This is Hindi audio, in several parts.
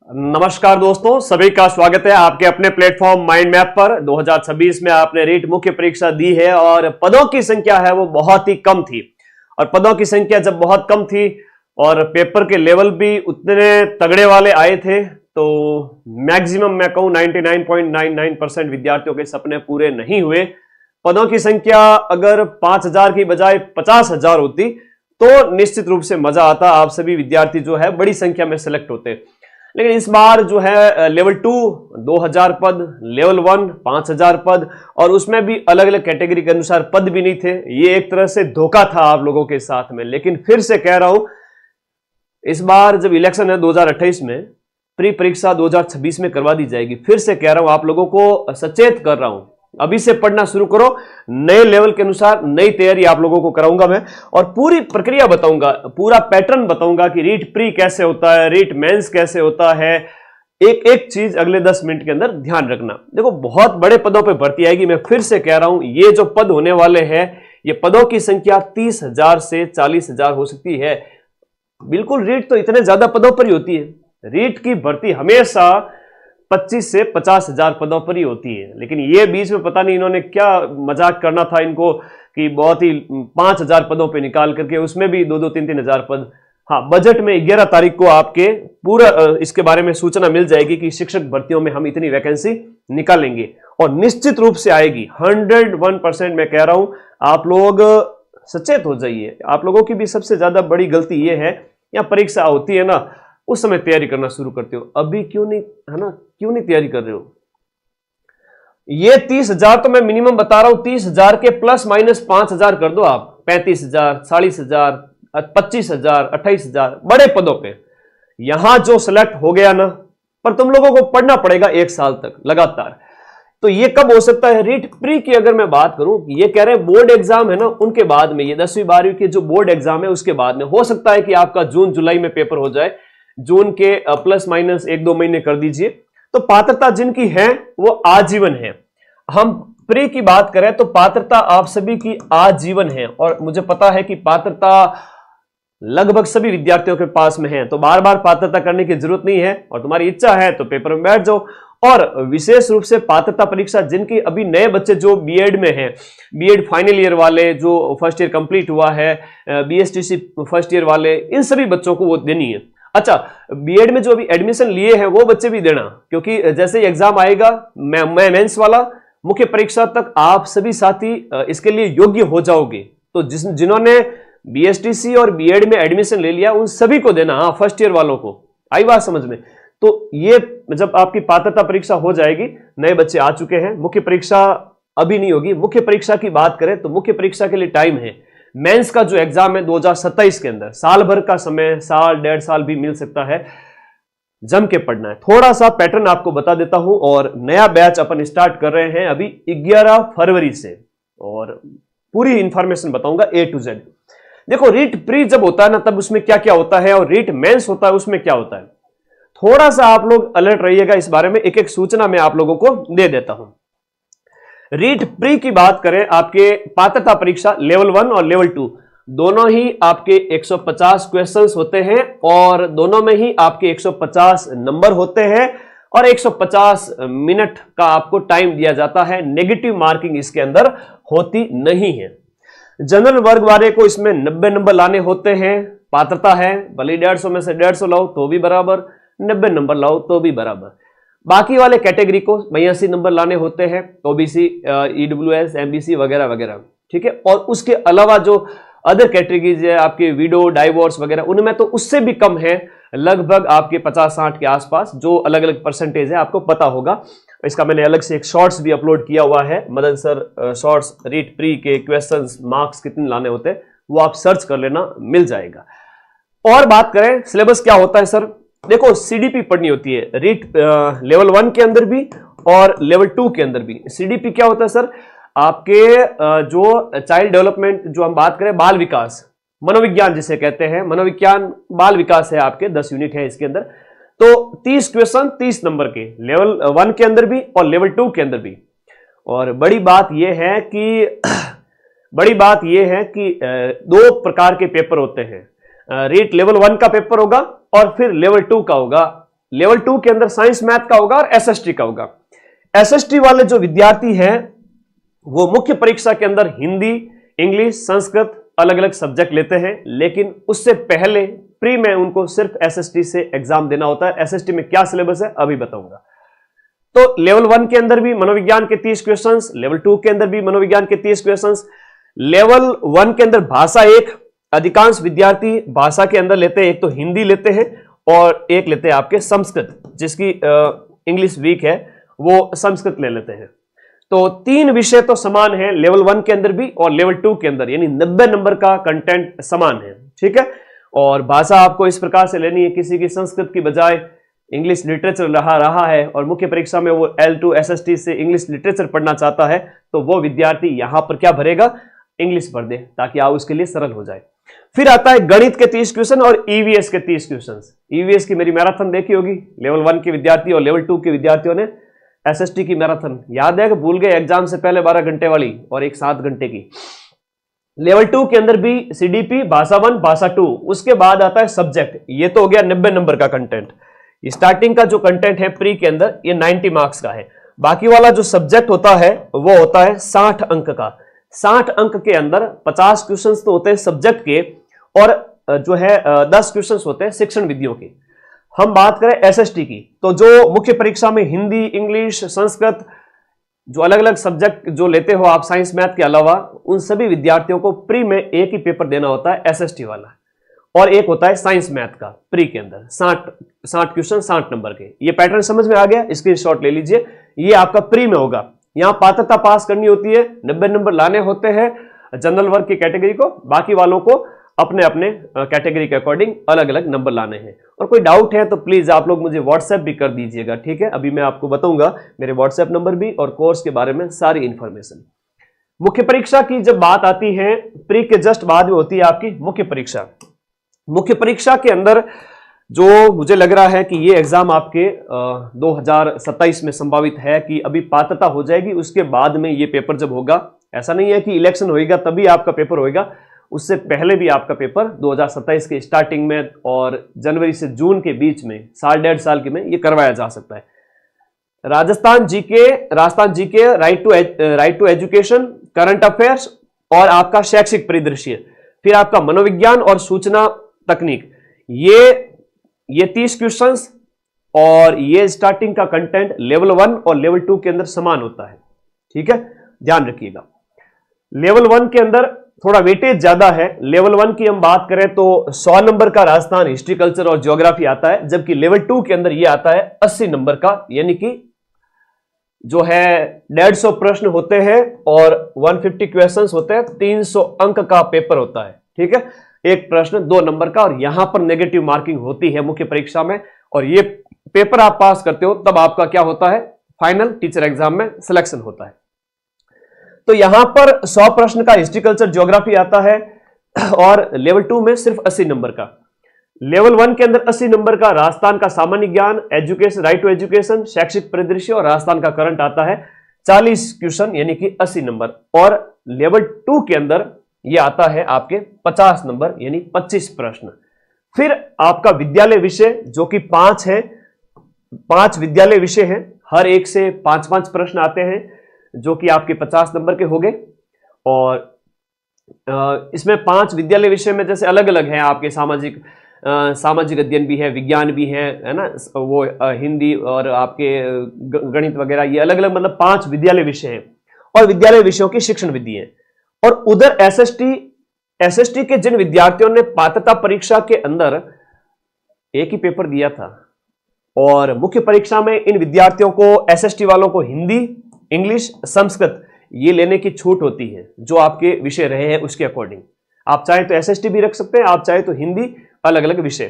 नमस्कार दोस्तों, सभी का स्वागत है आपके अपने प्लेटफॉर्म माइंड मैप पर। 2026 में आपने रीट मुख्य परीक्षा दी है और पदों की संख्या है वो बहुत ही कम थी। और पदों की संख्या जब बहुत कम थी और पेपर के लेवल भी उतने तगड़े वाले आए थे तो मैक्सिमम मैं कहूं 99.99% विद्यार्थियों के सपने पूरे नहीं हुए। पदों की संख्या अगर 5,000 की बजाय 50,000 होती तो निश्चित रूप से मजा आता, आप सभी विद्यार्थी जो है बड़ी संख्या में सिलेक्ट होते। लेकिन इस बार जो है लेवल 2 2000 पद, लेवल 1 5000 पद, और उसमें भी अलग अलग कैटेगरी के अनुसार पद भी नहीं थे। ये एक तरह से धोखा था आप लोगों के साथ में। लेकिन फिर से कह रहा हूं, इस बार जब इलेक्शन है 2028 में, प्री परीक्षा 2026 में करवा दी जाएगी। फिर से कह रहा हूं, आप लोगों को सचेत कर रहा हूं, अभी से पढ़ना शुरू करो। नए लेवल के अनुसार नई तैयारी आप लोगों को कराऊंगा मैं, और पूरी प्रक्रिया बताऊंगा, पूरा पैटर्न बताऊंगा कि रीट प्री कैसे होता है, रीट मेंस कैसे होता है। एक एक चीज अगले 10 मिनट के अंदर ध्यान रखना। देखो, बहुत बड़े पदों पे भर्ती आएगी। मैं फिर से कह रहा हूं, ये जो पद होने वाले हैं, ये पदों की संख्या 30,000 से 40,000 हो सकती है। बिल्कुल, रीट तो इतने ज्यादा पदों पर ही होती है। रीट की भर्ती हमेशा 25 से 50,000 पदों पर ही होती है। लेकिन ये बीच में पता नहीं इन्होंने क्या मजाक करना था इनको कि बहुत ही 5,000 पदों पे निकाल करके, उसमें भी 2-2 3-3 हजार पद। हाँ, बजट में 11 तारीख को आपके पूरा इसके बारे में सूचना मिल जाएगी कि शिक्षक भर्तियों में हम इतनी वैकेंसी निकालेंगे, और निश्चित रूप से आएगी। 101% मैं कह रहा हूं, आप लोग सचेत हो जाइए। आप लोगों की भी सबसे ज्यादा बड़ी गलती ये है, यहाँ परीक्षा होती है ना, उस समय तैयारी करना शुरू करते हो। अभी क्यों नहीं, है ना, क्यों नहीं तैयारी कर रहे हो? ये 30,000 तो मैं मिनिमम बता रहा हूं, 30,000 के प्लस माइनस 5,000 कर दो आप। 35,000, 40,000, 25,000, 28,000 बड़े पदों पे यहां जो सिलेक्ट हो गया ना, पर तुम लोगों को पढ़ना पड़ेगा 1 साल तक लगातार। तो ये कब हो सकता है? रीट प्री की अगर मैं बात करूं, ये कह रहे हैं बोर्ड एग्जाम है ना, उनके बाद में, ये 10वीं 12वीं के जो बोर्ड एग्जाम है उसके बाद में हो सकता है कि आपका जून जुलाई में पेपर हो जाए। जून के प्लस माइनस 1-2 महीने कर दीजिए। तो पात्रता जिनकी है वो आजीवन है। हम प्री की बात करें तो पात्रता आप सभी की आजीवन है, और मुझे पता है कि पात्रता लगभग सभी विद्यार्थियों के पास में है, तो बार बार पात्रता करने की जरूरत नहीं है। और तुम्हारी इच्छा है तो पेपर में बैठ जाओ। और विशेष रूप से पात्रता परीक्षा जिनकी अभी नए बच्चे जो बीएड में हैं, बीएड फाइनल ईयर वाले, जो फर्स्ट ईयर कंप्लीट हुआ है, बीएसटीसी फर्स्ट ईयर वाले, इन सभी बच्चों को वो देनी है। अच्छा, बीएड में जो अभी एडमिशन लिए हैं वो बच्चे भी देना, क्योंकि जैसे ही एग्जाम आएगा, मैं मेंस वाला मुख्य परीक्षा तक आप सभी साथी इसके लिए योग्य हो जाओगे। तो जिन्होंने बीएसटीसी और बीएड में एडमिशन ले लिया उन सभी को देना। हाँ, फर्स्ट ईयर वालों को। आई बात समझ में? तो ये जब आपकी पात्रता परीक्षा हो जाएगी, नए बच्चे आ चुके हैं, मुख्य परीक्षा अभी नहीं होगी। मुख्य परीक्षा की बात करें तो मुख्य परीक्षा के लिए टाइम है। मेंस का जो एग्जाम है 2027 के अंदर, साल भर का समय, साल 1.5 साल भी मिल सकता है। जम के पढ़ना है। थोड़ा सा पैटर्न आपको बता देता हूं, और नया बैच अपन स्टार्ट कर रहे हैं अभी 11 फरवरी से, और पूरी इंफॉर्मेशन बताऊंगा A to Z। देखो, रीट प्री जब होता है ना, तब उसमें क्या क्या होता है, और रीट मेंस होता है उसमें क्या होता है। थोड़ा सा आप लोग अलर्ट रहिएगा इस बारे में। एक एक सूचना मैं आप लोगों को दे देता हूं। रीट प्री की बात करें, आपके पात्रता परीक्षा लेवल 1 और लेवल 2 दोनों ही आपके 150 क्वेश्चंस होते हैं, और दोनों में ही आपके 150 नंबर होते हैं, और 150 मिनट का आपको टाइम दिया जाता है। नेगेटिव मार्किंग इसके अंदर होती नहीं है। जनरल वर्ग वाले को इसमें 90 नंबर लाने होते हैं। पात्रता है, भले 150 में से 150 लाओ तो भी बराबर, 90 नंबर लाओ तो भी बराबर। बाकी वाले कैटेगरी को 82 नंबर लाने होते हैं, ओबीसी, ईडब्ल्यूएस, एमबीसी वगैरह वगैरह, ठीक है। और उसके अलावा जो अदर कैटेगरीज है आपके विडो, डाइवोर्स वगैरह, उनमें तो उससे भी कम है, लगभग आपके 50-60 के आसपास, जो अलग अलग परसेंटेज है आपको पता होगा। इसका मैंने अलग से एक शॉर्ट्स भी अपलोड किया हुआ है, Madan sir shorts REET pre के क्वेश्चंस, मार्क्स कितने लाने होते हैं, वो आप सर्च कर लेना, मिल जाएगा। और बात करें सिलेबस क्या होता है सर, देखो सीडीपी पढ़नी होती है रीट लेवल 1 के अंदर भी और लेवल 2 के अंदर भी। सीडीपी क्या होता है सर, आपके जो चाइल्ड डेवलपमेंट, जो हम बात करें बाल विकास, मनोविज्ञान जिसे कहते हैं, मनोविज्ञान बाल विकास है आपके, 10 यूनिट है इसके अंदर। तो 30 क्वेश्चन 30 नंबर के, लेवल 1 के अंदर भी और लेवल 2 के अंदर भी। और बड़ी बात यह है कि 2 प्रकार के पेपर होते हैं। रीट लेवल 1 का पेपर होगा और फिर लेवल 2 का होगा। लेवल 2 के अंदर साइंस मैथ का होगा और एसएसटी का होगा। एसएसटी वाले जो विद्यार्थी हैं वो मुख्य परीक्षा के अंदर हिंदी, इंग्लिश, संस्कृत अलग अलग सब्जेक्ट लेते हैं, लेकिन उससे पहले प्री में उनको सिर्फ एसएसटी से एग्जाम देना होता है। एसएसटी में क्या सिलेबस है अभी बताऊंगा। तो लेवल 1 के अंदर भी मनोविज्ञान के 30 क्वेश्चंस, लेवल 2 के अंदर भी मनोविज्ञान के 30 क्वेश्चंस, लेवल 1 के अंदर भाषा एक, अधिकांश विद्यार्थी भाषा के अंदर लेते हैं, एक तो हिंदी लेते हैं और एक लेते हैं आपके संस्कृत, जिसकी इंग्लिश वीक है वो संस्कृत ले लेते हैं। तो 3 विषय तो समान है लेवल 1 के अंदर भी और लेवल 2 के अंदर, यानी 90 नंबर का कंटेंट समान है, ठीक है। और भाषा आपको इस प्रकार से लेनी है, किसी की संस्कृत की बजाय इंग्लिश लिटरेचर रहा है और मुख्य परीक्षा में वो L2 SST से इंग्लिश लिटरेचर पढ़ना चाहता है, तो वो विद्यार्थी यहां पर क्या भरेगा, इंग्लिश भर दे, ताकि आप उसके लिए सरल हो जाए। फिर आता है गणित के 30 क्वेश्चन और ईवीएस के 30 क्वेश्चन। ईवीएस की मेरी मैराथन देखी होगी, लेवल 1 के विद्यार्थी और लेवल 2 के विद्यार्थियों ने एसएसटी की मैराथन याद है कि भूल गए, एग्जाम से पहले 12 घंटे वाली और एक 7 घंटे की। लेवल 2 के अंदर भी सीडीपी, भाषा 1, भाषा 2, उसके बाद आता है सब्जेक्ट। ये तो हो गया 90 नंबर का कंटेंट। स्टार्टिंग का जो कंटेंट है प्री के अंदर ये 90 मार्क्स का है। बाकी वाला जो सब्जेक्ट होता है वो होता है 60 अंक का। 60 अंक के अंदर 50 क्वेश्चंस तो होते हैं सब्जेक्ट के और जो है 10 क्वेश्चंस होते हैं शिक्षण विधियों के। हम बात करें एसएसटी की, तो जो मुख्य परीक्षा में हिंदी, इंग्लिश, संस्कृत जो अलग अलग सब्जेक्ट जो लेते हो आप साइंस मैथ के अलावा, उन सभी विद्यार्थियों को प्री में एक ही पेपर देना होता है एसएसटी वाला, और एक होता है साइंस मैथ का प्री के अंदर 60 क्वेश्चन 60 नंबर के। ये पैटर्न समझ में आ गया, स्क्रीनशॉट ले लीजिए। ये आपका प्री में होगा। यहां पात्रता पास करनी होती है, 90 नंबर लाने होते हैं जनरल वर्ग की कैटेगरी को, बाकी वालों को अपने अपने कैटेगरी के अकॉर्डिंग अलग अलग नंबर लाने हैं। और कोई डाउट है तो प्लीज आप लोग मुझे व्हाट्सएप भी कर दीजिएगा, ठीक है। अभी मैं आपको बताऊंगा मेरे व्हाट्सएप नंबर भी और कोर्स के बारे में सारी इंफॉर्मेशन। मुख्य परीक्षा की जब बात आती है, प्री के जस्ट बाद में होती है आपकी मुख्य परीक्षा। मुख्य परीक्षा के अंदर जो मुझे लग रहा है कि ये एग्जाम आपके 2027 में संभावित है कि अभी पात्रता हो जाएगी, उसके बाद में ये पेपर जब होगा, ऐसा नहीं है कि इलेक्शन होएगा तभी आपका पेपर होएगा, उससे पहले भी आपका पेपर 2027 के स्टार्टिंग में और जनवरी से जून के बीच में, साल 1.5 साल के में ये करवाया जा सकता है। Rajasthan GK, right to education, current affairs और आपका शैक्षिक परिदृश्य, फिर आपका मनोविज्ञान और सूचना तकनीक, ये 30 क्वेश्चंस और ये स्टार्टिंग का कंटेंट लेवल 1 और लेवल 2 के अंदर समान होता है, ठीक है, ध्यान रखिएगा। लेवल 1 के अंदर थोड़ा वेटेज ज्यादा है। लेवल 1 की हम बात करें तो 100 नंबर का राजस्थान हिस्ट्री, कल्चर और ज्योग्राफी आता है, जबकि लेवल 2 के अंदर ये आता है 80 नंबर का, यानी कि जो है 150 प्रश्न होते हैं और 150 क्वेश्चंस होते हैं, 300 अंक का पेपर होता है, ठीक है। एक प्रश्न 2 नंबर का, और यहां पर नेगेटिव मार्किंग होती है मुख्य परीक्षा में, और ये पेपर आप पास करते हो तब आपका क्या होता है, फाइनल टीचर एग्जाम में सिलेक्शन होता है। तो यहां पर 100 प्रश्न का हिस्ट्री, कल्चर, ज्योग्राफी आता है और लेवल 2 में सिर्फ 80 नंबर का। लेवल 1 के अंदर 80 नंबर का राजस्थान का सामान्य ज्ञान, एजुकेशन, राइट टू एजुकेशन, शैक्षिक परिदृश्य और राजस्थान का करंट आता है 40 क्वेश्चन, यानी कि 80 नंबर। और लेवल 2 के अंदर ये आता है आपके 50 नंबर, यानी 25 प्रश्न। फिर आपका विद्यालय विषय जो कि 5 है, 5 विद्यालय विषय हैं, हर एक से 5-5 प्रश्न आते हैं जो कि आपके 50 नंबर के हो गए। और इसमें 5 विद्यालय विषय में जैसे अलग अलग हैं आपके सामाजिक अध्ययन भी है, विज्ञान भी है ना, वो हिंदी और आपके गणित वगैरह, ये अलग अलग मतलब 5 विद्यालय विषय हैं और विद्यालय विषयों की शिक्षण विधि है। और उधर एसएसटी के जिन विद्यार्थियों ने पात्रता परीक्षा के अंदर एक ही पेपर दिया था और मुख्य परीक्षा में इन विद्यार्थियों को, एसएसटी वालों को हिंदी, इंग्लिश, संस्कृत ये लेने की छूट होती है जो आपके विषय रहे हैं उसके अकॉर्डिंग। आप चाहे तो एसएसटी भी रख सकते हैं, आप चाहे तो हिंदी, अलग अलग विषय।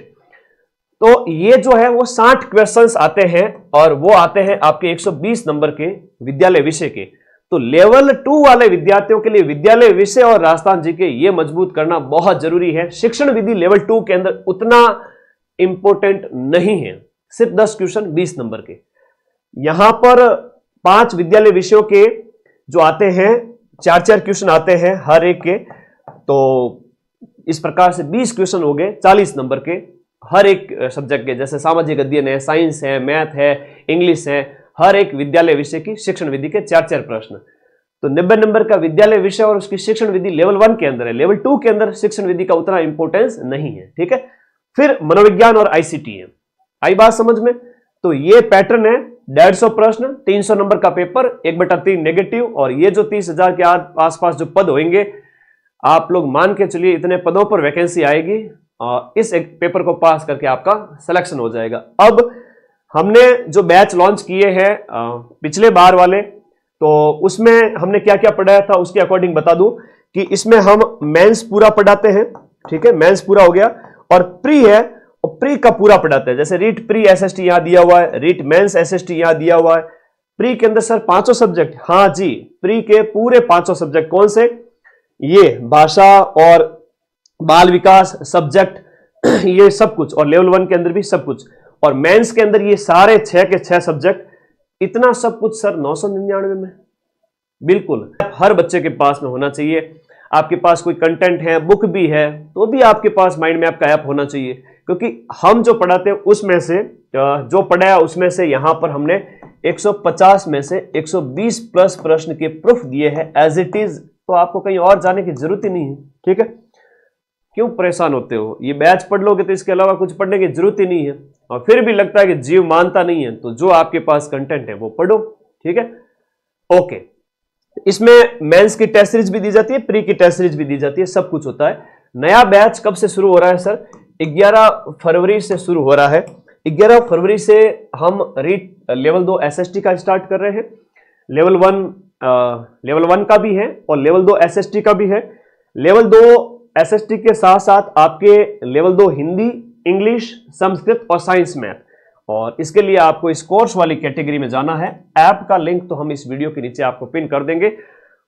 तो ये जो है वो 60 क्वेश्चंस आते हैं और वो आते हैं आपके 120 नंबर के विद्यालय विषय के। तो लेवल 2 वाले विद्यार्थियों के लिए विद्यालय विषय और राजस्थान जीके ये मजबूत करना बहुत जरूरी है। शिक्षण विधि लेवल 2 के अंदर उतना इंपॉर्टेंट नहीं है, सिर्फ 10 क्वेश्चन 20 नंबर के। यहां पर 5 विद्यालय विषयों के जो आते हैं 4-4 क्वेश्चन आते हैं हर एक के, तो इस प्रकार से 20 क्वेश्चन हो गए 40 नंबर के हर एक सब्जेक्ट के, जैसे सामाजिक अध्ययन है, साइंस है, मैथ है, इंग्लिश है, हर एक विद्यालय विषय की शिक्षण विधि के 4-4 प्रश्न। तो 90 नंबर का विद्यालय विषय और उसकी शिक्षण विधि लेवल 1 के अंदर है। लेवल 2 के अंदर शिक्षण विधि का उतना इंपॉर्टेंस नहीं है, ठीक है। फिर मनोविज्ञान और आईसीटी है। आई बात समझ में? तो ये पैटर्न है, 150 प्रश्न, 300 नंबर का पेपर, 1/3 नेगेटिव, और ये जो 30,000 के आसपास जो पद होंगे, आप लोग मान के चलिए इतने पदों पर वैकेंसी आएगी और इस एक पेपर को पास करके आपका सिलेक्शन हो जाएगा। अब हमने जो बैच लॉन्च किए हैं पिछले बार वाले, तो उसमें हमने क्या क्या पढ़ाया था उसके अकॉर्डिंग बता दूं कि इसमें हम मेंस पूरा पढ़ाते हैं, ठीक है, मेंस पूरा हो गया, और प्री है, और प्री का पूरा पढ़ाते हैं। जैसे रीट प्री एसएसटी यहां दिया हुआ है, रीट मेंस एसएसटी यहां दिया हुआ है। प्री के अंदर सर 5 सब्जेक्ट, हाँ जी, प्री के पूरे 5 सब्जेक्ट कौन से? ये भाषा और बाल विकास सब्जेक्ट, ये सब कुछ, और लेवल 1 के अंदर भी सब कुछ, और मेंस के अंदर ये सारे 6 के 6 सब्जेक्ट। इतना सब कुछ सर 999 में, बिल्कुल हर बच्चे के पास में होना चाहिए। आपके पास कोई कंटेंट है, बुक भी है, तो भी आपके पास माइंड मैप का ऐप होना चाहिए, क्योंकि हम जो पढ़ाते हैं उसमें से, जो पढ़ाया उसमें से यहां पर हमने 150 में से 120 प्लस प्रश्न के प्रूफ दिए हैं एज इट इज। तो आपको कहीं और जाने की जरूरत ही नहीं है, ठीक है। क्यों परेशान होते हो? ये बैच पढ़ लोगे तो इसके अलावा कुछ पढ़ने की जरूरत ही नहीं है, और फिर भी लगता है कि जीव मानता नहीं है, तो जो आपके पास कंटेंट है वो पढ़ो, ठीक है। ओके, इसमें मेंस की टेस्ट सीरीज भी दी जाती है, प्री की टेस्ट सीरीज भी दी जाती है, सब कुछ होता है। नया बैच कब से शुरू हो रहा है सर? 11 फरवरी से शुरू हो रहा है। 11 फरवरी से हम रीट लेवल 2 एसएसटी का स्टार्ट कर रहे हैं। लेवल 1 का भी है और लेवल 2 एसएसटी का भी है। लेवल 2 एसएसटी के साथ साथ आपके लेवल 2 हिंदी, इंग्लिश, संस्कृत और साइंस मैथ, और इसके लिए आपको इस कोर्स वाली कैटेगरी में जाना है। ऐप का लिंक तो हम इस वीडियो के नीचे आपको पिन कर देंगे।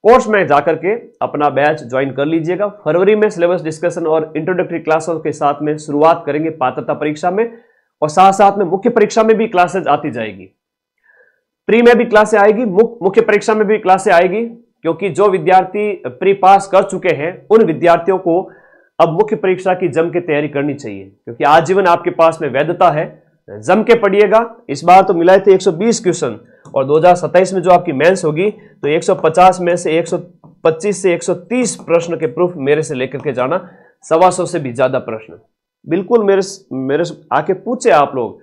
कोर्स में जाकर के अपना बैच ज्वाइन कर लीजिएगा। फरवरी में सिलेबस डिस्कशन और इंट्रोडक्टरी क्लासों के साथ में शुरुआत करेंगे पात्रता परीक्षा में, और साथ साथ में मुख्य परीक्षा में भी क्लासेज आती जाएगी। प्री में भी क्लासे आएगी, मुख्य परीक्षा में भी क्लासे आएगी, क्योंकि जो विद्यार्थी प्री पास कर चुके हैं उन विद्यार्थियों को अब मुख्य परीक्षा की जम के तैयारी करनी चाहिए, क्योंकि आजीवन आपके पास में वैधता है। जम के पढ़िएगा। इस बार तो मिलाए थे 120 क्वेश्चन, और 2027 में जो आपकी मेंस होगी तो 150 में से 125 से 130 प्रश्न के प्रूफ मेरे से लेकर के जाना, 125 से भी ज्यादा प्रश्न। बिल्कुल मेरे आके पूछे आप लोग,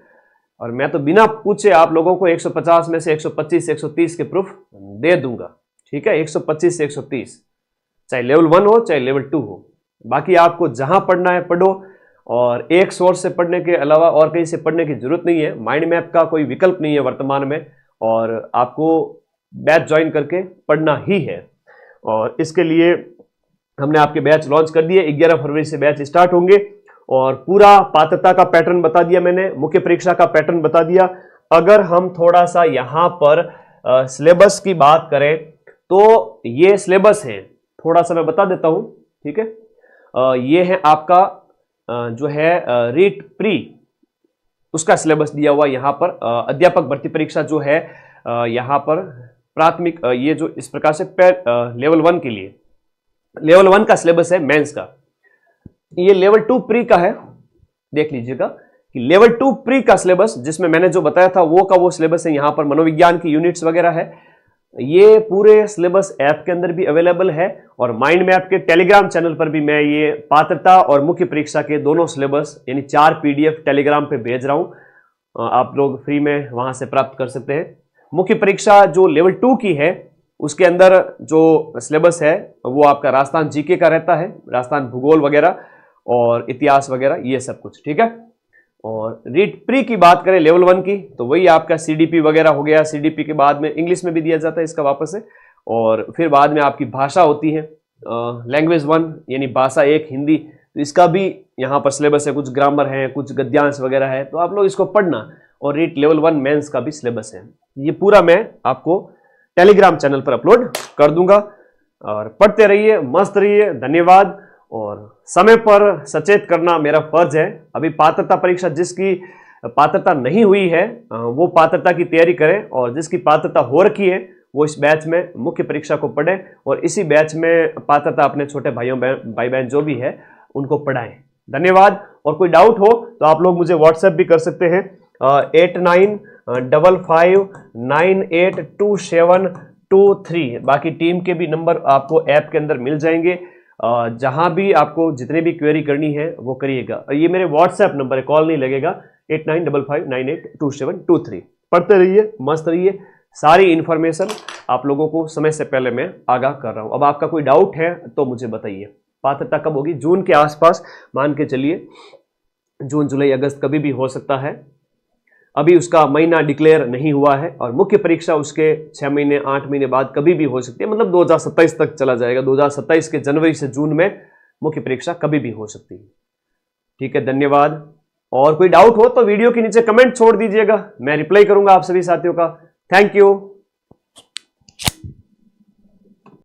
और मैं तो बिना पूछे आप लोगों को 150 में से 125 से 130 के प्रूफ दे दूंगा, ठीक है। 125 से 130, चाहे लेवल 1 हो चाहे लेवल 2 हो। बाकी आपको जहां पढ़ना है पढ़ो, और एक सोर्स से पढ़ने के अलावा और कहीं से पढ़ने की जरूरत नहीं है। माइंड मैप का कोई विकल्प नहीं है वर्तमान में, और आपको बैच ज्वाइन करके पढ़ना ही है। और इसके लिए हमने आपके बैच लॉन्च कर दिए। 11 फरवरी से बैच स्टार्ट होंगे, और पूरा पात्रता का पैटर्न बता दिया मैंने, मुख्य परीक्षा का पैटर्न बता दिया। अगर हम थोड़ा सा यहाँ पर सिलेबस की बात करें तो ये सिलेबस है, थोड़ा सा मैं बता देता हूं, ठीक है। ये है आपका जो है रीट प्री, उसका सिलेबस दिया हुआ यहाँ पर। अध्यापक भर्ती परीक्षा जो है यहाँ पर प्राथमिक, ये जो इस प्रकार से लेवल 1 के लिए लेवल 1 का सिलेबस है मेंस का। ये लेवल 2 प्री का है, देख लीजिएगा कि लेवल 2 प्री का सिलेबस, जिसमें मैंने जो बताया था वो सिलेबस है। यहाँ पर मनोविज्ञान की यूनिट्स वगैरह है। ये पूरे सिलेबस ऐप के अंदर भी अवेलेबल है, और माइंड मैप के टेलीग्राम चैनल पर भी मैं ये पात्रता और मुख्य परीक्षा के दोनों सिलेबस यानी 4 पीडीएफ टेलीग्राम पे भेज रहा हूं। आप लोग फ्री में वहां से प्राप्त कर सकते हैं। मुख्य परीक्षा जो लेवल 2 की है उसके अंदर जो सिलेबस है वो आपका राजस्थान जीके का रहता है, राजस्थान भूगोल वगैरह और इतिहास वगैरह, ये सब कुछ, ठीक है। और रीट प्री की बात करें लेवल 1 की, तो वही आपका सीडीपी वगैरह हो गया। सीडीपी के बाद में इंग्लिश में भी दिया जाता है इसका वापस से, और फिर बाद में आपकी भाषा होती है लैंग्वेज 1 यानी भाषा 1 हिंदी, तो इसका भी यहाँ पर सिलेबस है। कुछ ग्रामर है, कुछ गद्यांश वगैरह है, तो आप लोग इसको पढ़ना। और रीट लेवल 1 मेंस का भी सिलेबस है। ये पूरा मैं आपको टेलीग्राम चैनल पर अपलोड कर दूंगा, और पढ़ते रहिए, मस्त रहिए। धन्यवाद। और समय पर सचेत करना मेरा फर्ज है। अभी पात्रता परीक्षा, जिसकी पात्रता नहीं हुई है वो पात्रता की तैयारी करें, और जिसकी पात्रता हो रखी है वो इस बैच में मुख्य परीक्षा को पढ़ें, और इसी बैच में पात्रता अपने छोटे भाई बहन जो भी है उनको पढ़ाएं। धन्यवाद। और कोई डाउट हो तो आप लोग मुझे व्हाट्सएप भी कर सकते हैं 8955982723। बाकी टीम के भी नंबर आपको ऐप के अंदर मिल जाएंगे। जहां भी आपको जितने भी क्वेरी करनी है वो करिएगा। ये मेरे व्हाट्सएप नंबर है, कॉल नहीं लगेगा। 8955982723। पढ़ते रहिए, मस्त रहिए, सारी इंफॉर्मेशन आप लोगों को समय से पहले मैं आगाह कर रहा हूं। अब आपका कोई डाउट है तो मुझे बताइए। पात्रता कब होगी? जून के आसपास, मान के चलिए जून जुलाई अगस्त कभी भी हो सकता है। अभी उसका महीना डिक्लेयर नहीं हुआ है और मुख्य परीक्षा उसके 6 महीने 8 महीने बाद कभी भी हो सकती है। मतलब 2027 तक चला जाएगा। 2027 के जनवरी से जून में मुख्य परीक्षा कभी भी हो सकती है। ठीक है, धन्यवाद। और कोई डाउट हो तो वीडियो के नीचे कमेंट छोड़ दीजिएगा, मैं रिप्लाई करूंगा आप सभी साथियों का। Thank you.